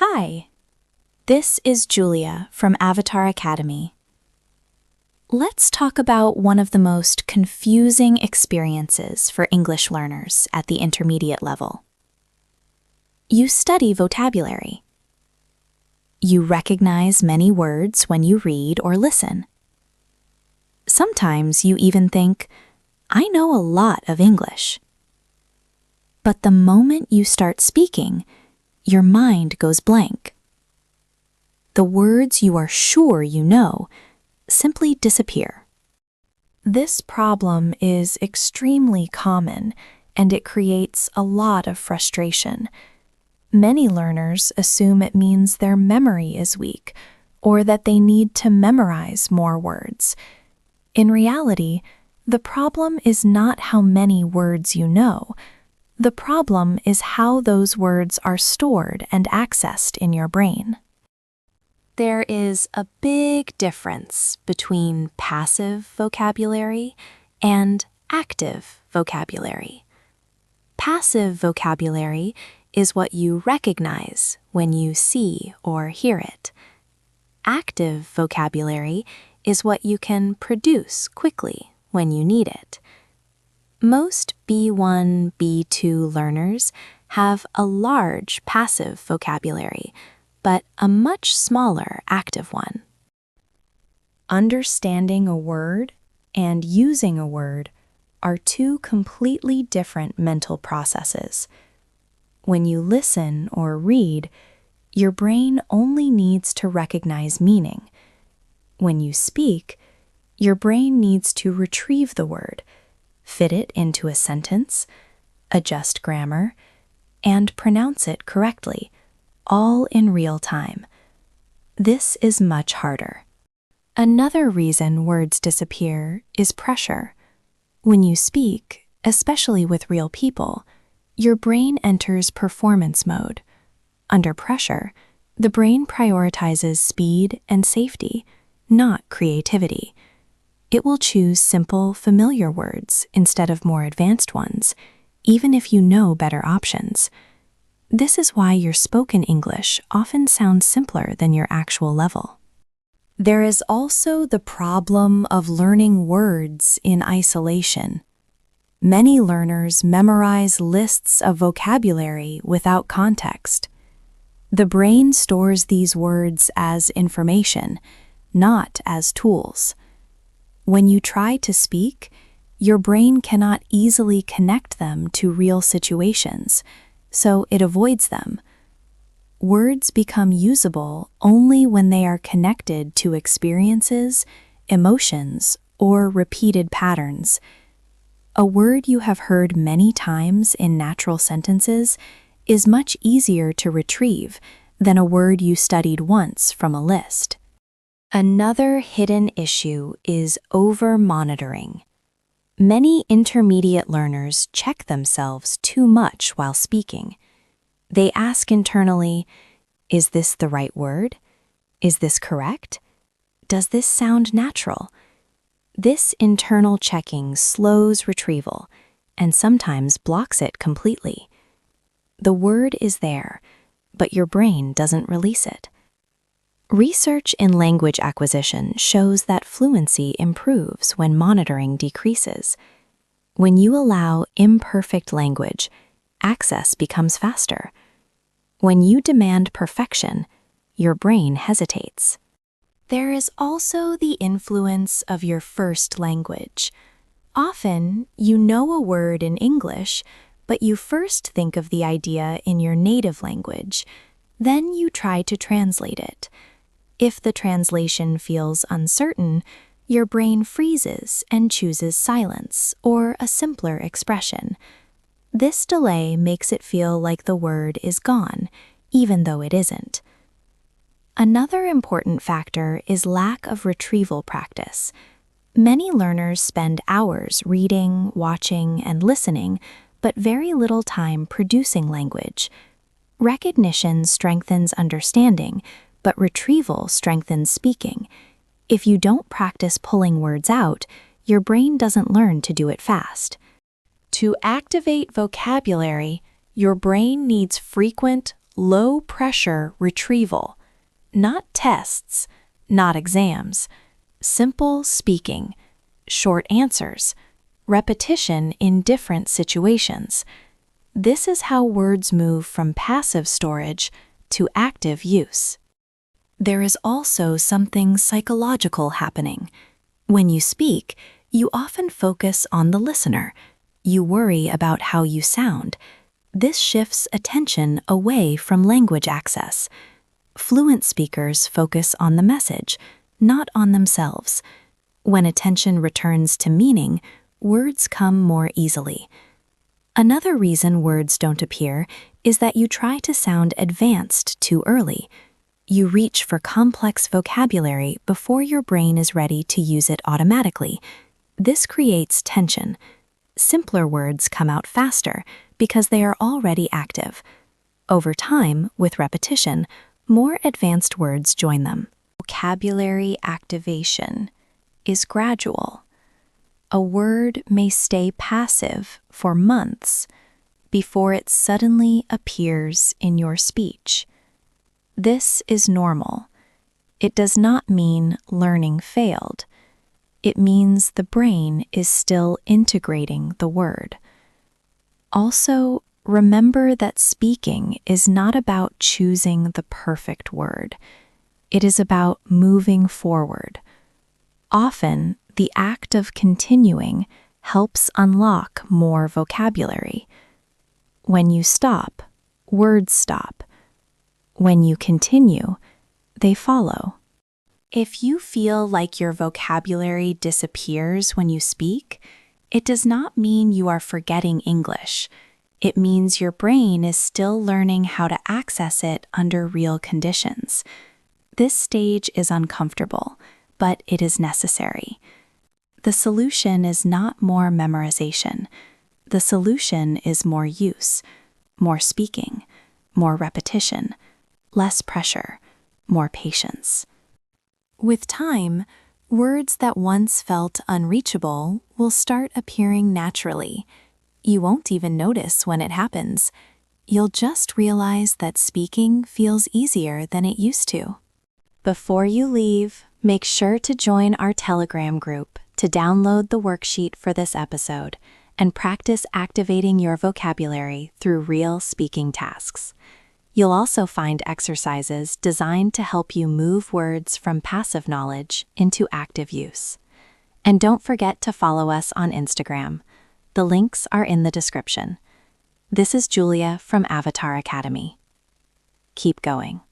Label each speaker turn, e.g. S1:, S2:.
S1: Hi, this is Julia from Avatar Academy. Let's talk about one of the most confusing experiences for English learners at the intermediate level. You study vocabulary. You recognize many words when you read or listen. Sometimes you even think, I know a lot of English. But the moment you start speaking, your mind goes blank. The words you are sure you know simply disappear. This problem is extremely common, and it creates a lot of frustration. Many learners assume it means their memory is weak, or that they need to memorize more words. In reality, the problem is not how many words you know. The problem is how those words are stored and accessed in your brain. There is a big difference between passive vocabulary and active vocabulary. Passive vocabulary is what you recognize when you see or hear it. Active vocabulary is what you can produce quickly when you need it. Most B1, B2 learners have a large passive vocabulary, but a much smaller active one. Understanding a word and using a word are two completely different mental processes. When you listen or read, your brain only needs to recognize meaning. When you speak, your brain needs to retrieve the word, fit it into a sentence, adjust grammar, and pronounce it correctly, all in real time. This is much harder. Another reason words disappear is pressure. When you speak, especially with real people, your brain enters performance mode. Under pressure, the brain prioritizes speed and safety, not creativity. It will choose simple, familiar words instead of more advanced ones, even if you know better options. This is why your spoken English often sounds simpler than your actual level. There is also the problem of learning words in isolation. Many learners memorize lists of vocabulary without context. The brain stores these words as information, not as tools. When you try to speak, your brain cannot easily connect them to real situations, so it avoids them. Words become usable only when they are connected to experiences, emotions, or repeated patterns. A word you have heard many times in natural sentences is much easier to retrieve than a word you studied once from a list. Another hidden issue is over-monitoring. Many intermediate learners check themselves too much while speaking. They ask internally, is this the right word? Is this correct? Does this sound natural? This internal checking slows retrieval and sometimes blocks it completely. The word is there, but your brain doesn't release it. Research in language acquisition shows that fluency improves when monitoring decreases. When you allow imperfect language, access becomes faster. When you demand perfection, your brain hesitates. There is also the influence of your first language. Often, you know a word in English, but you first think of the idea in your native language. Then you try to translate it. If the translation feels uncertain, your brain freezes and chooses silence or a simpler expression. This delay makes it feel like the word is gone, even though it isn't. Another important factor is lack of retrieval practice. Many learners spend hours reading, watching, and listening, but very little time producing language. Recognition strengthens understanding, but retrieval strengthens speaking. If you don't practice pulling words out, your brain doesn't learn to do it fast. To activate vocabulary, your brain needs frequent, low-pressure retrieval. Not tests, not exams. Simple speaking, short answers, repetition in different situations. This is how words move from passive storage to active use. There is also something psychological happening. When you speak, you often focus on the listener. You worry about how you sound. This shifts attention away from language access. Fluent speakers focus on the message, not on themselves. When attention returns to meaning, words come more easily. Another reason words don't appear is that you try to sound advanced too early. You reach for complex vocabulary before your brain is ready to use it automatically. This creates tension. Simpler words come out faster because they are already active. Over time, with repetition, more advanced words join them. Vocabulary activation is gradual. A word may stay passive for months before it suddenly appears in your speech. This is normal. It does not mean learning failed. It means the brain is still integrating the word. Also, remember that speaking is not about choosing the perfect word. It is about moving forward. Often, the act of continuing helps unlock more vocabulary. When you stop, words stop. When you continue, they follow. If you feel like your vocabulary disappears when you speak, it does not mean you are forgetting English. It means your brain is still learning how to access it under real conditions. This stage is uncomfortable, but it is necessary. The solution is not more memorization. The solution is more use, more speaking, more repetition, less pressure, more patience. With time, words that once felt unreachable will start appearing naturally. You won't even notice when it happens. You'll just realize that speaking feels easier than it used to. Before you leave, make sure to join our Telegram group to download the worksheet for this episode and practice activating your vocabulary through real speaking tasks. You'll also find exercises designed to help you move words from passive knowledge into active use. And don't forget to follow us on Instagram. The links are in the description. This is Julia from Avatar Academy. Keep going.